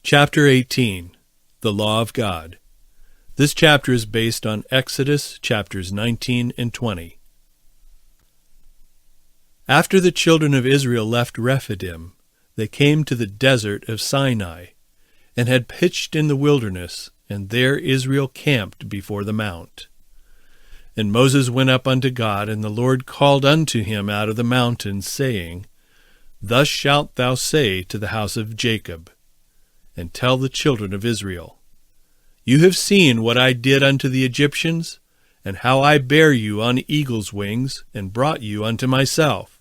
Chapter 18. The Law of God. This chapter is based on Exodus chapters 19 and 20. After the children of Israel left Rephidim, they came to the desert of Sinai, and had pitched in the wilderness, and there Israel camped before the mount. And Moses went up unto God, and the Lord called unto him out of the mountain, saying, Thus shalt thou say to the house of Jacob, and tell the children of Israel, You have seen what I did unto the Egyptians, and how I bare you on eagle's wings, and brought you unto myself.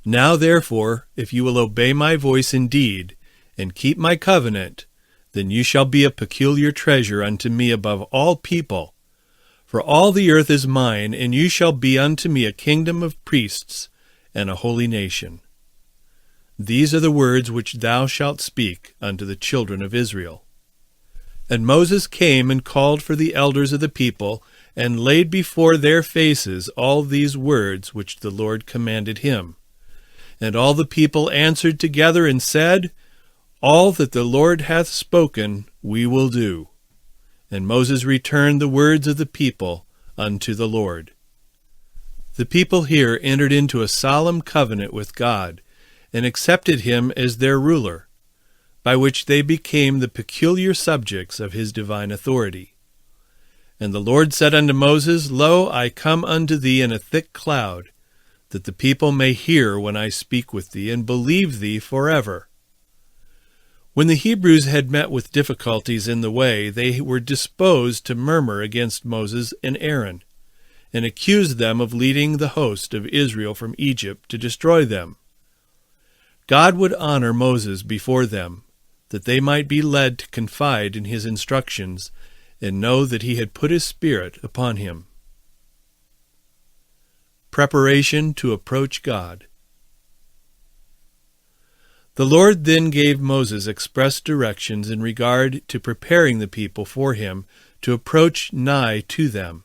Now therefore, if you will obey my voice indeed, and keep my covenant, then you shall be a peculiar treasure unto me above all people. For all the earth is mine, and you shall be unto me a kingdom of priests, and a holy nation. These are the words which thou shalt speak unto the children of Israel. And Moses came and called for the elders of the people, and laid before their faces all these words which the Lord commanded him. And all the people answered together and said, All that the Lord hath spoken we will do. And Moses returned the words of the people unto the Lord. The people here entered into a solemn covenant with God, and accepted him as their ruler, by which they became the peculiar subjects of his divine authority. And the Lord said unto Moses, Lo, I come unto thee in a thick cloud, that the people may hear when I speak with thee, and believe thee forever. When the Hebrews had met with difficulties in the way, they were disposed to murmur against Moses and Aaron, and accused them of leading the host of Israel from Egypt to destroy them. God would honor Moses before them, that they might be led to confide in his instructions, and know that he had put his Spirit upon him. Preparation to approach God. The Lord then gave Moses express directions in regard to preparing the people for him to approach nigh to them,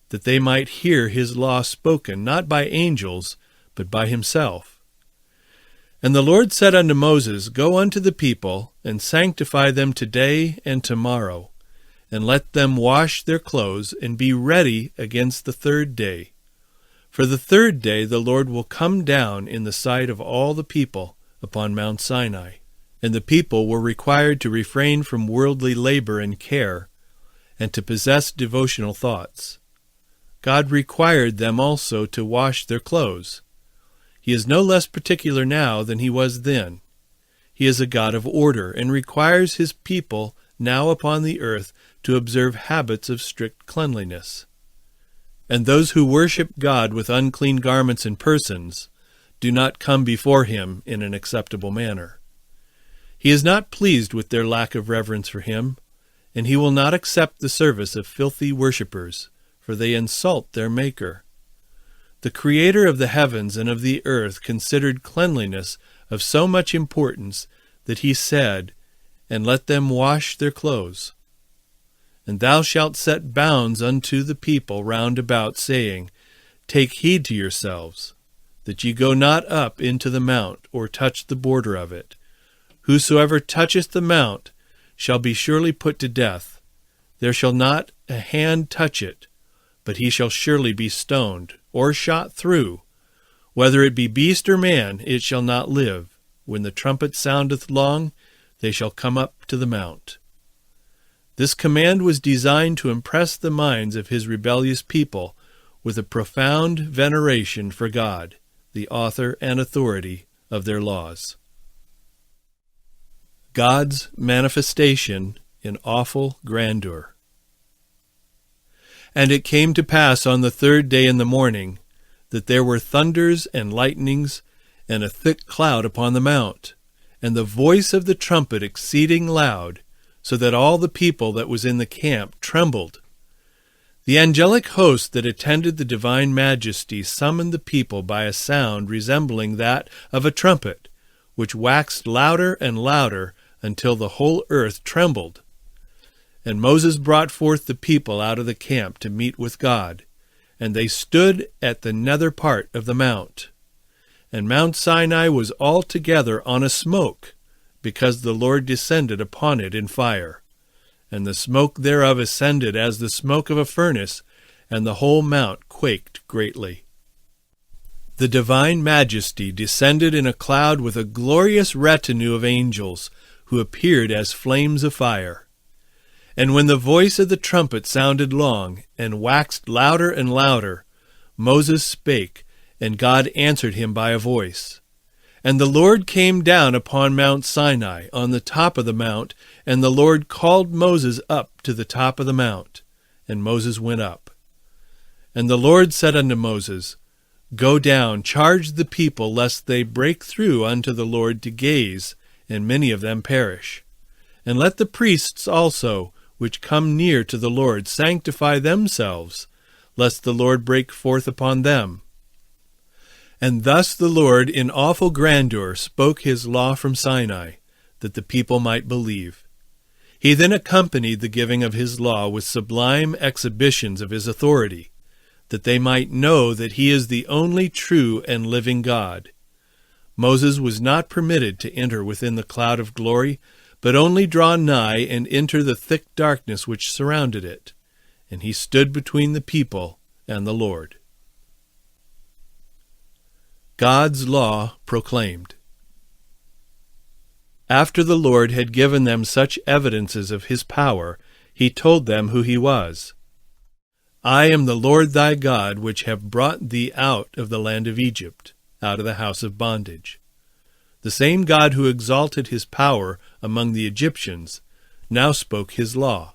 that they might hear his law spoken not by angels, but by himself. And the Lord said unto Moses, Go unto the people, and sanctify them today and tomorrow, and let them wash their clothes, and be ready against the third day. For the third day the Lord will come down in the sight of all the people upon Mount Sinai. And the people were required to refrain from worldly labor and care, and to possess devotional thoughts. God required them also to wash their clothes. He is no less particular now than he was then. He is a God of order, and requires his people now upon the earth to observe habits of strict cleanliness. And those who worship God with unclean garments and persons do not come before him in an acceptable manner. He is not pleased with their lack of reverence for him, and he will not accept the service of filthy worshippers, for they insult their Maker. The Creator of the heavens and of the earth considered cleanliness of so much importance that he said, And let them wash their clothes. And thou shalt set bounds unto the people round about, saying, Take heed to yourselves, that ye go not up into the mount, or touch the border of it. Whosoever toucheth the mount shall be surely put to death. There shall not a hand touch it, but he shall surely be stoned, or shot through. Whether it be beast or man, it shall not live. When the trumpet soundeth long, they shall come up to the mount. This command was designed to impress the minds of his rebellious people with a profound veneration for God, the author and authority of their laws. God's manifestation in awful grandeur. And it came to pass on the third day in the morning, that there were thunders and lightnings, and a thick cloud upon the mount, and the voice of the trumpet exceeding loud, so that all the people that was in the camp trembled. The angelic host that attended the divine majesty summoned the people by a sound resembling that of a trumpet, which waxed louder and louder until the whole earth trembled. And Moses brought forth the people out of the camp to meet with God, and they stood at the nether part of the mount. And Mount Sinai was altogether on a smoke, because the Lord descended upon it in fire. And the smoke thereof ascended as the smoke of a furnace, and the whole mount quaked greatly. The divine majesty descended in a cloud with a glorious retinue of angels, who appeared as flames of fire. And when the voice of the trumpet sounded long, and waxed louder and louder, Moses spake, and God answered him by a voice. And the Lord came down upon Mount Sinai, on the top of the mount, and the Lord called Moses up to the top of the mount. And Moses went up. And the Lord said unto Moses, Go down, charge the people, lest they break through unto the Lord to gaze, and many of them perish. And let the priests also, which come near to the Lord, sanctify themselves, lest the Lord break forth upon them. And thus the Lord in awful grandeur spoke his law from Sinai, that the people might believe. He then accompanied the giving of his law with sublime exhibitions of his authority, that they might know that he is the only true and living God. Moses was not permitted to enter within the cloud of glory, but only draw nigh and enter the thick darkness which surrounded it. And he stood between the people and the Lord. God's law proclaimed. After the Lord had given them such evidences of his power, he told them who he was. I am the Lord thy God, which have brought thee out of the land of Egypt, out of the house of bondage. The same God who exalted his power among the Egyptians now spoke his law.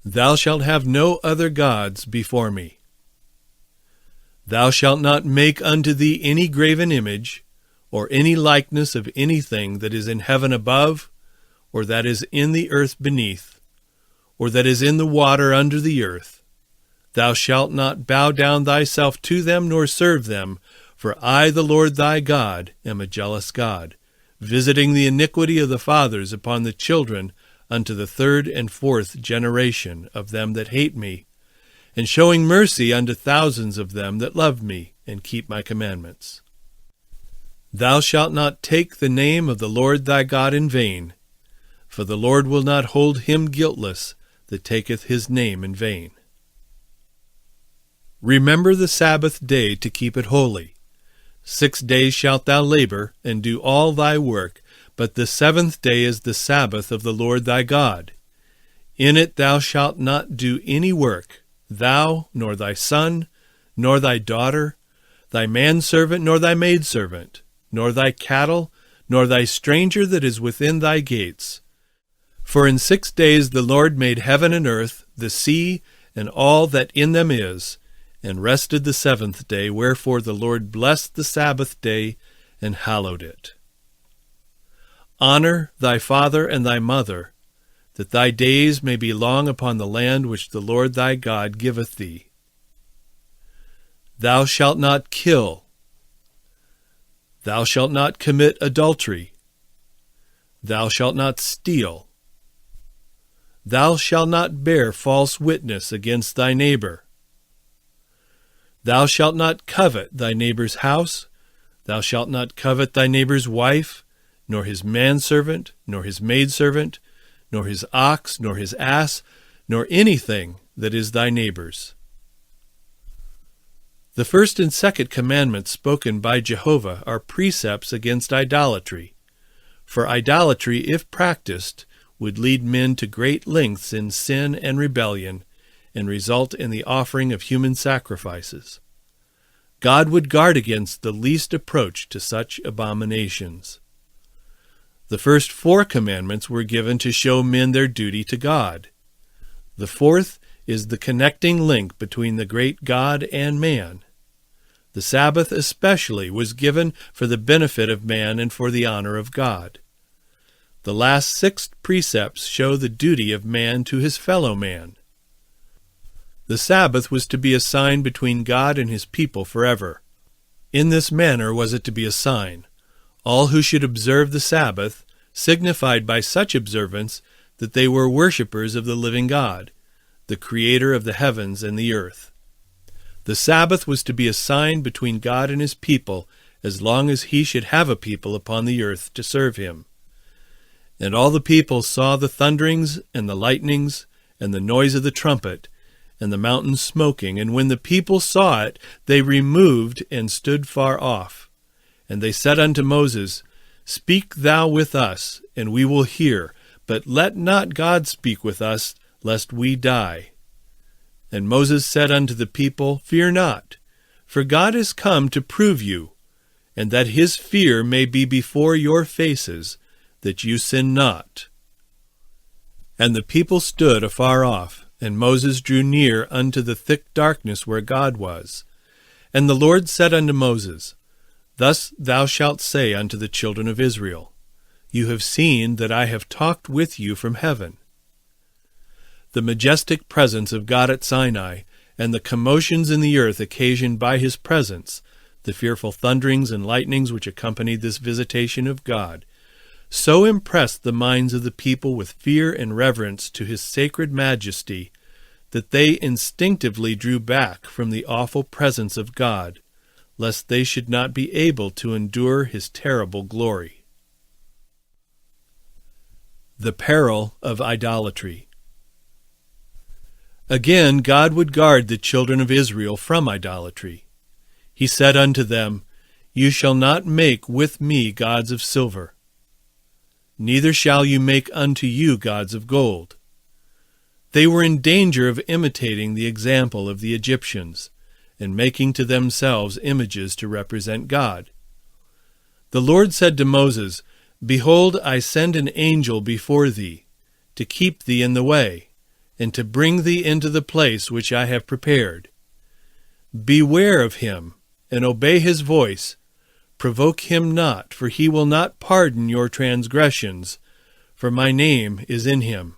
Thou shalt have no other gods before me. Thou shalt not make unto thee any graven image, or any likeness of anything that is in heaven above, or that is in the earth beneath, or that is in the water under the earth. Thou shalt not bow down thyself to them, nor serve them, for I, the Lord thy God, am a jealous God, visiting the iniquity of the fathers upon the children unto the third and fourth generation of them that hate me, and showing mercy unto thousands of them that love me and keep my commandments. Thou shalt not take the name of the Lord thy God in vain, for the Lord will not hold him guiltless that taketh his name in vain. Remember the Sabbath day to keep it holy. 6 days shalt thou labor, and do all thy work, but the 7th day is the Sabbath of the Lord thy God. In it thou shalt not do any work, thou, nor thy son, nor thy daughter, thy manservant, nor thy maidservant, nor thy cattle, nor thy stranger that is within thy gates. For in 6 days the Lord made heaven and earth, the sea, and all that in them is, and rested the 7th day, wherefore the Lord blessed the Sabbath day, and hallowed it. Honor thy father and thy mother, that thy days may be long upon the land which the Lord thy God giveth thee. Thou shalt not kill. Thou shalt not commit adultery. Thou shalt not steal. Thou shalt not bear false witness against thy neighbor. Thou shalt not covet thy neighbor's house. Thou shalt not covet thy neighbor's wife, nor his manservant, nor his maidservant, nor his ox, nor his ass, nor anything that is thy neighbor's. The first and second commandments spoken by Jehovah are precepts against idolatry. For idolatry, if practiced, would lead men to great lengths in sin and rebellion, and result in the offering of human sacrifices. God would guard against the least approach to such abominations. The first 4 commandments were given to show men their duty to God. The 4th is the connecting link between the great God and man. The Sabbath especially was given for the benefit of man and for the honor of God. The last 6 precepts show the duty of man to his fellow man. The Sabbath was to be a sign between God and his people forever. In this manner was it to be a sign. All who should observe the Sabbath signified by such observance that they were worshippers of the living God, the Creator of the heavens and the earth. The Sabbath was to be a sign between God and his people as long as he should have a people upon the earth to serve him. And all the people saw the thunderings and the lightnings and the noise of the trumpet and the mountain smoking. And when the people saw it, they removed and stood far off. And they said unto Moses, Speak thou with us, and we will hear, but let not God speak with us, lest we die. And Moses said unto the people, Fear not, for God is come to prove you, and that his fear may be before your faces, that you sin not. And the people stood afar off, and Moses drew near unto the thick darkness where God was. And the Lord said unto Moses, Thus thou shalt say unto the children of Israel, You have seen that I have talked with you from heaven. The majestic presence of God at Sinai, and the commotions in the earth occasioned by his presence, the fearful thunderings and lightnings which accompanied this visitation of God, so impressed the minds of the people with fear and reverence to his sacred majesty that they instinctively drew back from the awful presence of God, lest they should not be able to endure his terrible glory. The peril of idolatry. Again, God would guard the children of Israel from idolatry. He said unto them, You shall not make with me gods of silver, neither shall you make unto you gods of gold. They were in danger of imitating the example of the Egyptians, and making to themselves images to represent God. The Lord said to Moses, Behold, I send an angel before thee, to keep thee in the way, and to bring thee into the place which I have prepared. Beware of him, and obey his voice. Provoke him not, for he will not pardon your transgressions, for my name is in him.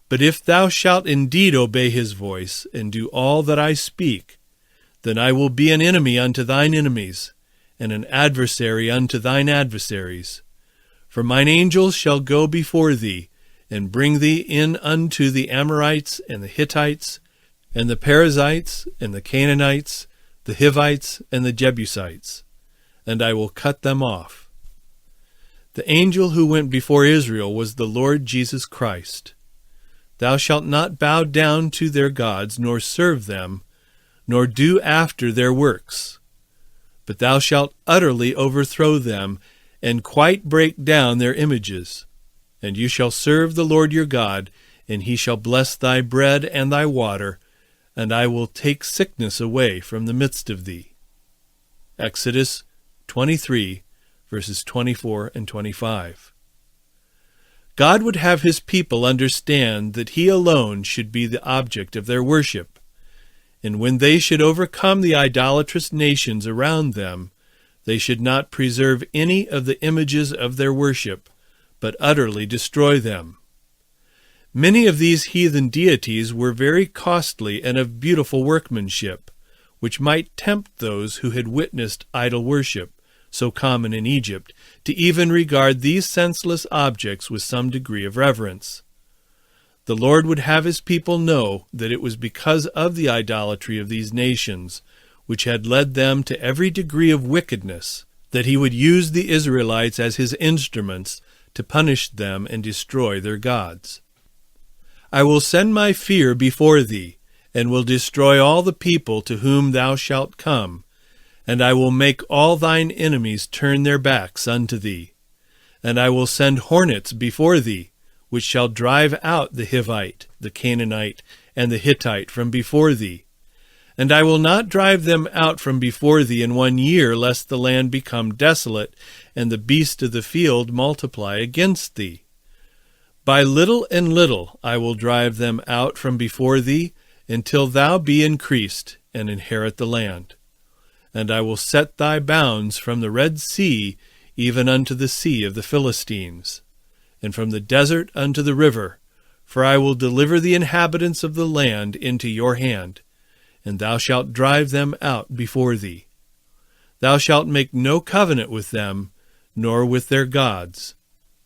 But if thou shalt indeed obey his voice, and do all that I speak, then I will be an enemy unto thine enemies, and an adversary unto thine adversaries. For mine angels shall go before thee, and bring thee in unto the Amorites, and the Hittites, and the Perizzites, and the Canaanites, the Hivites, and the Jebusites, and I will cut them off. The angel who went before Israel was the Lord Jesus Christ. Thou shalt not bow down to their gods, nor serve them, nor do after their works. But thou shalt utterly overthrow them, and quite break down their images. And you shall serve the Lord your God, and he shall bless thy bread and thy water, and I will take sickness away from the midst of thee. Exodus 23, verses 24 and 25. God would have his people understand that he alone should be the object of their worship, and when they should overcome the idolatrous nations around them, they should not preserve any of the images of their worship, but utterly destroy them. Many of these heathen deities were very costly and of beautiful workmanship, which might tempt those who had witnessed idol worship, so common in Egypt, to even regard these senseless objects with some degree of reverence. The Lord would have his people know that it was because of the idolatry of these nations, which had led them to every degree of wickedness, that he would use the Israelites as his instruments to punish them and destroy their gods. I will send my fear before thee, and will destroy all the people to whom thou shalt come, and I will make all thine enemies turn their backs unto thee. And I will send hornets before thee, which shall drive out the Hivite, the Canaanite, and the Hittite from before thee. And I will not drive them out from before thee in 1 year, lest the land become desolate, and the beasts of the field multiply against thee. By little and little I will drive them out from before thee, until thou be increased, and inherit the land. And I will set thy bounds from the Red Sea even unto the sea of the Philistines, and from the desert unto the river, for I will deliver the inhabitants of the land into your hand, and thou shalt drive them out before thee. Thou shalt make no covenant with them, nor with their gods.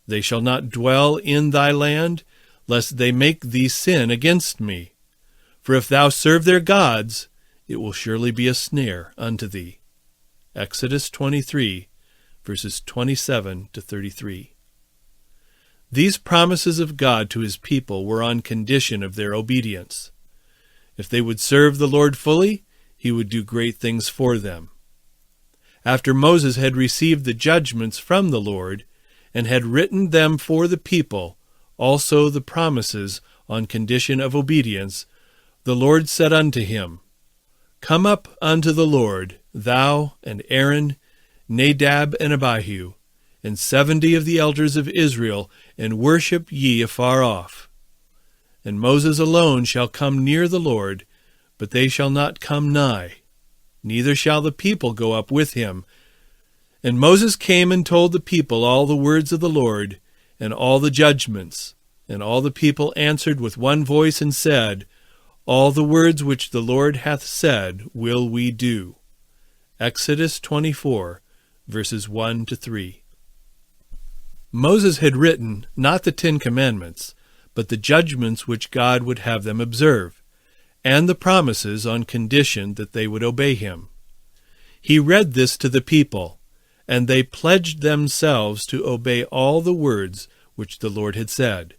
They shall not dwell in thy land, lest they make thee sin against me. For if thou serve their gods, it will surely be a snare unto thee. Exodus 23, verses 27 to 33. These promises of God to his people were on condition of their obedience. If they would serve the Lord fully, he would do great things for them. After Moses had received the judgments from the Lord, and had written them for the people, also the promises on condition of obedience, the Lord said unto him, Come up unto the Lord, thou and Aaron, Nadab and Abihu, and 70 of the elders of Israel, and worship ye afar off. And Moses alone shall come near the Lord, but they shall not come nigh, neither shall the people go up with him. And Moses came and told the people all the words of the Lord, and all the judgments. And all the people answered with one voice and said, All the words which the Lord hath said will we do. Exodus 24, verses 1 to 3. Moses had written not the 10 Commandments, but the judgments which God would have them observe, and the promises on condition that they would obey him. He read this to the people, and they pledged themselves to obey all the words which the Lord had said.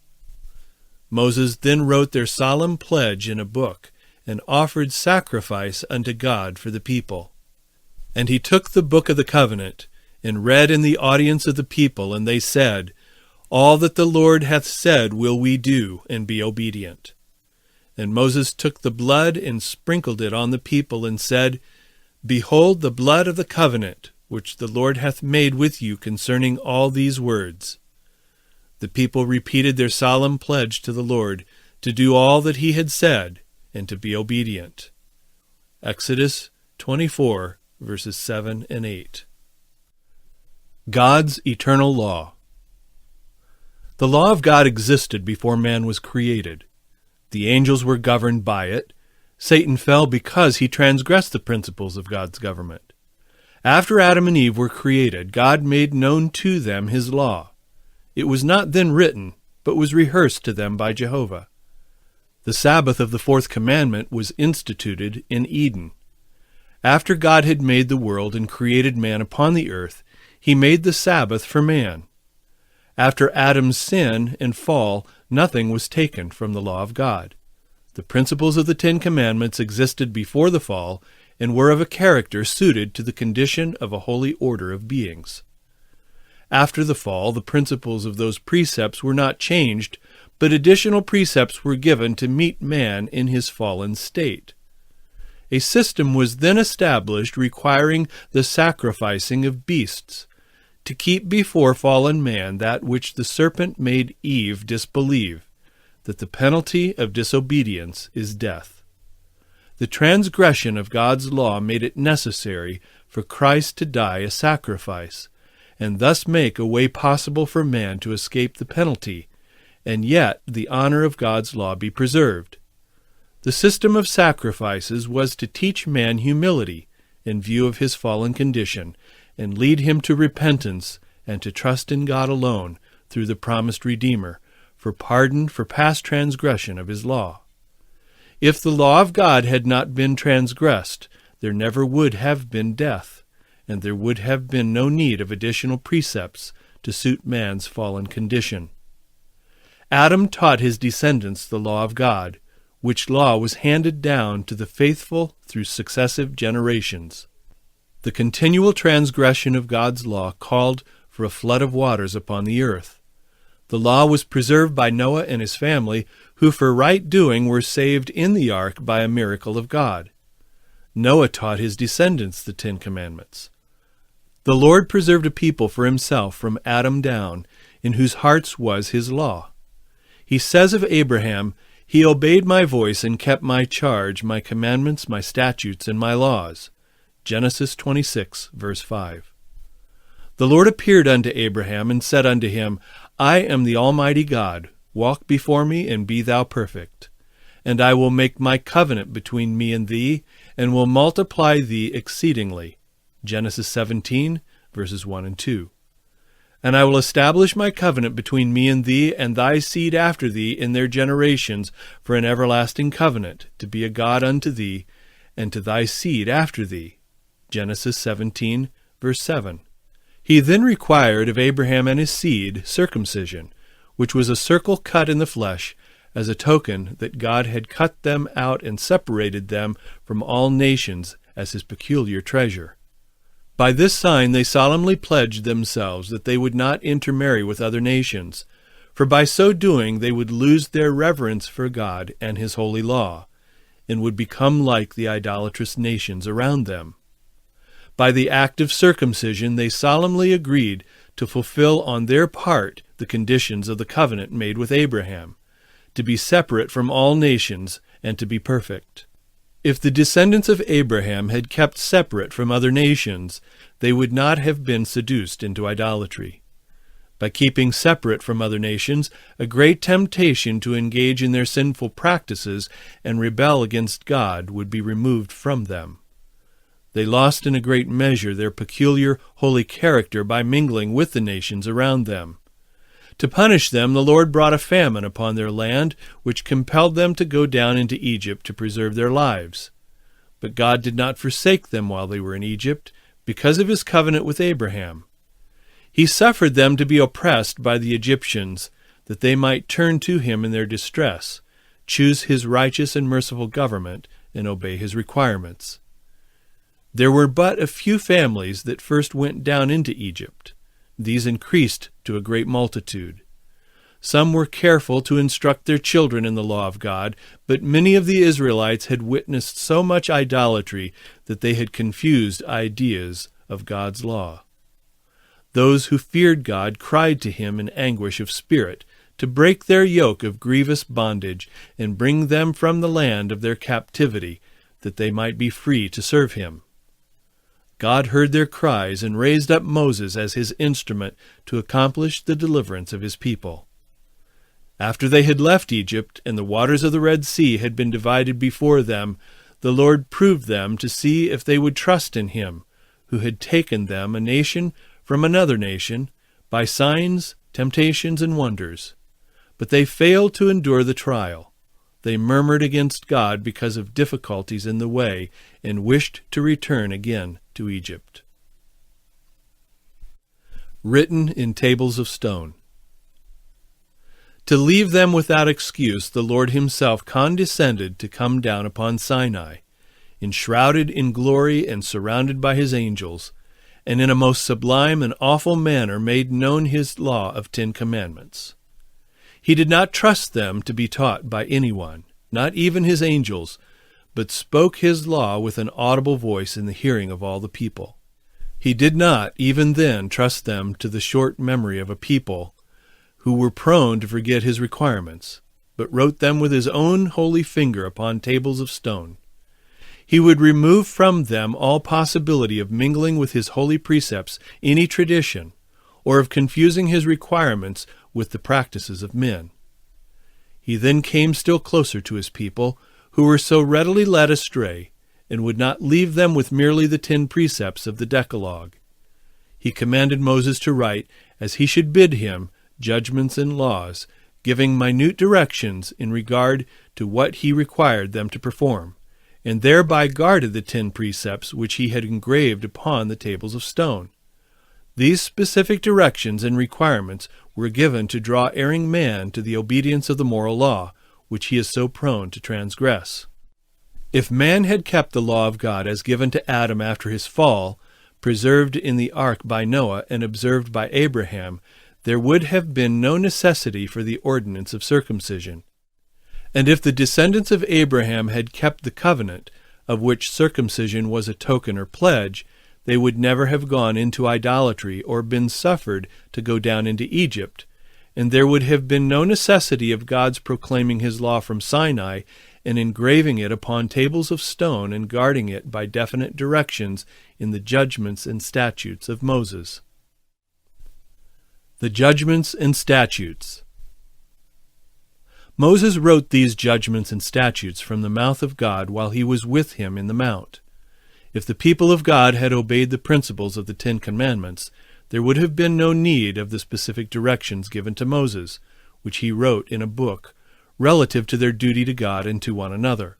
Moses then wrote their solemn pledge in a book, and offered sacrifice unto God for the people. And he took the book of the covenant, and read in the audience of the people, and they said, All that the Lord hath said will we do, and be obedient. And Moses took the blood and sprinkled it on the people, and said, Behold the blood of the covenant, which the Lord hath made with you concerning all these words. The people repeated their solemn pledge to the Lord, to do all that he had said, and to be obedient. Exodus 24, verses 7 and 8. God's eternal law. The law of God existed before man was created. The angels were governed by it. Satan fell because he transgressed the principles of God's government. After Adam and Eve were created, God made known to them his law. It was not then written, but was rehearsed to them by Jehovah. The Sabbath of the 4th commandment was instituted in Eden. After God had made the world and created man upon the earth, he made the Sabbath for man. After Adam's sin and fall, nothing was taken from the law of God. The principles of the 10 Commandments existed before the fall and were of a character suited to the condition of a holy order of beings. After the fall, the principles of those precepts were not changed, but additional precepts were given to meet man in his fallen state. A system was then established requiring the sacrificing of beasts, to keep before fallen man that which the serpent made Eve disbelieve, that the penalty of disobedience is death. The transgression of God's law made it necessary for Christ to die a sacrifice, and thus make a way possible for man to escape the penalty, and yet the honor of God's law be preserved. The system of sacrifices was to teach man humility in view of his fallen condition, and lead him to repentance and to trust in God alone through the promised Redeemer, for pardon for past transgression of his law. If the law of God had not been transgressed, there never would have been death, and there would have been no need of additional precepts to suit man's fallen condition. Adam taught his descendants the law of God, which law was handed down to the faithful through successive generations. The continual transgression of God's law called for a flood of waters upon the earth. The law was preserved by Noah and his family, who for right doing were saved in the ark by a miracle of God. Noah taught his descendants the 10 Commandments. The Lord preserved a people for himself from Adam down, in whose hearts was his law. He says of Abraham, He obeyed my voice and kept my charge, my commandments, my statutes, and my laws. Genesis 26, verse 5. The Lord appeared unto Abraham and said unto him, I am the Almighty God. Walk before me, and be thou perfect. And I will make my covenant between me and thee, and will multiply thee exceedingly. Genesis 17, verses 1 and 2. And I will establish my covenant between me and thee, and thy seed after thee in their generations, for an everlasting covenant, to be a God unto thee, and to thy seed after thee. Genesis 17, verse 7. He then required of Abraham and his seed circumcision, which was a circle cut in the flesh, as a token that God had cut them out and separated them from all nations as his peculiar treasure. By this sign they solemnly pledged themselves that they would not intermarry with other nations, for by so doing they would lose their reverence for God and his holy law, and would become like the idolatrous nations around them. By the act of circumcision they solemnly agreed to fulfill on their part the conditions of the covenant made with Abraham, to be separate from all nations and to be perfect. If the descendants of Abraham had kept separate from other nations, they would not have been seduced into idolatry. By keeping separate from other nations, a great temptation to engage in their sinful practices and rebel against God would be removed from them. They lost in a great measure their peculiar holy character by mingling with the nations around them. To punish them, the Lord brought a famine upon their land, which compelled them to go down into Egypt to preserve their lives. But God did not forsake them while they were in Egypt, because of his covenant with Abraham. He suffered them to be oppressed by the Egyptians, that they might turn to him in their distress, choose his righteous and merciful government, and obey his requirements. There were but a few families that first went down into Egypt. These increased to a great multitude. Some were careful to instruct their children in the law of God, but many of the Israelites had witnessed so much idolatry that they had confused ideas of God's law. Those who feared God cried to him in anguish of spirit to break their yoke of grievous bondage and bring them from the land of their captivity, that they might be free to serve him. God heard their cries and raised up Moses as his instrument to accomplish the deliverance of his people. After they had left Egypt and the waters of the Red Sea had been divided before them, the Lord proved them to see if they would trust in him, who had taken them, a nation from another nation, by signs, temptations, and wonders. But they failed to endure the trial. They murmured against God because of difficulties in the way, and wished to return again to Egypt. Written in tables of stone. To leave them without excuse, the Lord himself condescended to come down upon Sinai, enshrouded in glory and surrounded by his angels, and in a most sublime and awful manner made known his law of 10 commandments. He did not trust them to be taught by anyone, not even his angels, but spoke his law with an audible voice in the hearing of all the people. He did not, even then, trust them to the short memory of a people who were prone to forget his requirements, but wrote them with his own holy finger upon tables of stone. He would remove from them all possibility of mingling with his holy precepts any tradition, or of confusing his requirements with the practices of men. He then came still closer to his people, who were so readily led astray, and would not leave them with merely the 10 precepts of the Decalogue. He commanded Moses to write, as he should bid him, judgments and laws, giving minute directions in regard to what he required them to perform, and thereby guarded the 10 precepts which he had engraved upon the tables of stone. These specific directions and requirements were given to draw erring man to the obedience of the moral law, which he is so prone to transgress. If man had kept the law of God as given to Adam after his fall, preserved in the ark by Noah and observed by Abraham, there would have been no necessity for the ordinance of circumcision. And if the descendants of Abraham had kept the covenant, of which circumcision was a token or pledge, they would never have gone into idolatry or been suffered to go down into Egypt, and there would have been no necessity of God's proclaiming his law from Sinai and engraving it upon tables of stone and guarding it by definite directions in the judgments and statutes of Moses. The judgments and statutes. Moses wrote these judgments and statutes from the mouth of God while he was with him in the mount. If the people of God had obeyed the principles of the 10 Commandments, there would have been no need of the specific directions given to Moses, which he wrote in a book, relative to their duty to God and to one another.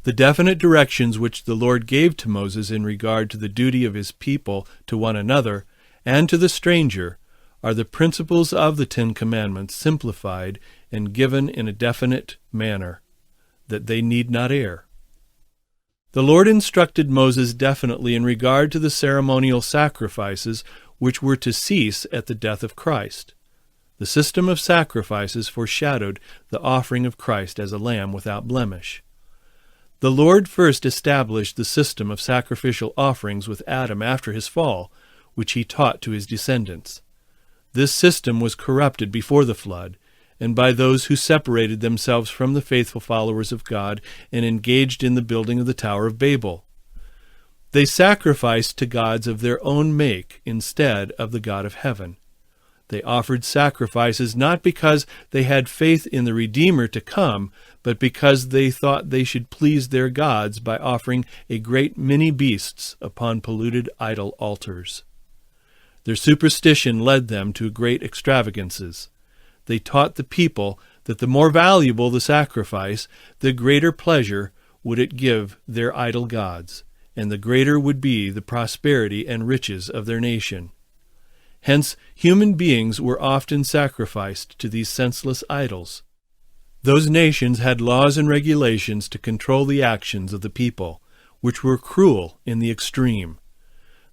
The definite directions which the Lord gave to Moses in regard to the duty of his people to one another and to the stranger are the principles of the 10 Commandments simplified and given in a definite manner, that they need not err. The Lord instructed Moses definitely in regard to the ceremonial sacrifices which were to cease at the death of Christ. The system of sacrifices foreshadowed the offering of Christ as a lamb without blemish. The Lord first established the system of sacrificial offerings with Adam after his fall, which he taught to his descendants. This system was corrupted before the flood, and by those who separated themselves from the faithful followers of God and engaged in the building of the Tower of Babel. They sacrificed to gods of their own make instead of the God of heaven. They offered sacrifices not because they had faith in the Redeemer to come, but because they thought they should please their gods by offering a great many beasts upon polluted idol altars. Their superstition led them to great extravagances. They taught the people that the more valuable the sacrifice, the greater pleasure would it give their idol gods, and the greater would be the prosperity and riches of their nation. Hence, human beings were often sacrificed to these senseless idols. Those nations had laws and regulations to control the actions of the people, which were cruel in the extreme.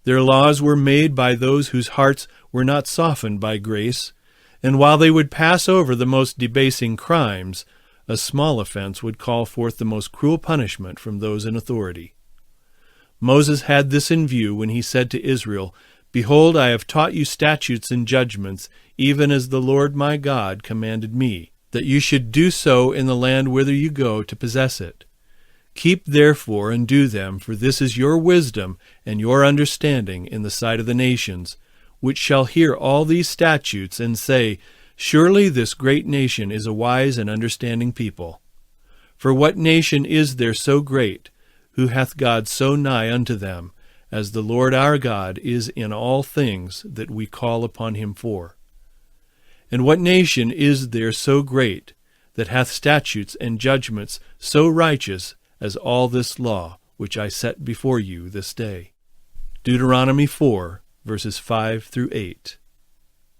Their laws were made by those whose hearts were not softened by grace, and while they would pass over the most debasing crimes, a small offense would call forth the most cruel punishment from those in authority. Moses had this in view when he said to Israel, "Behold, I have taught you statutes and judgments, even as the Lord my God commanded me, that you should do so in the land whither you go to possess it. Keep therefore and do them, for this is your wisdom and your understanding in the sight of the nations, which shall hear all these statutes and say, Surely this great nation is a wise and understanding people. For what nation is there so great, who hath God so nigh unto them, as the Lord our God is in all things that we call upon him for? And what nation is there so great, that hath statutes and judgments so righteous as all this law which I set before you this day?" Deuteronomy 4, verses 5 through 8.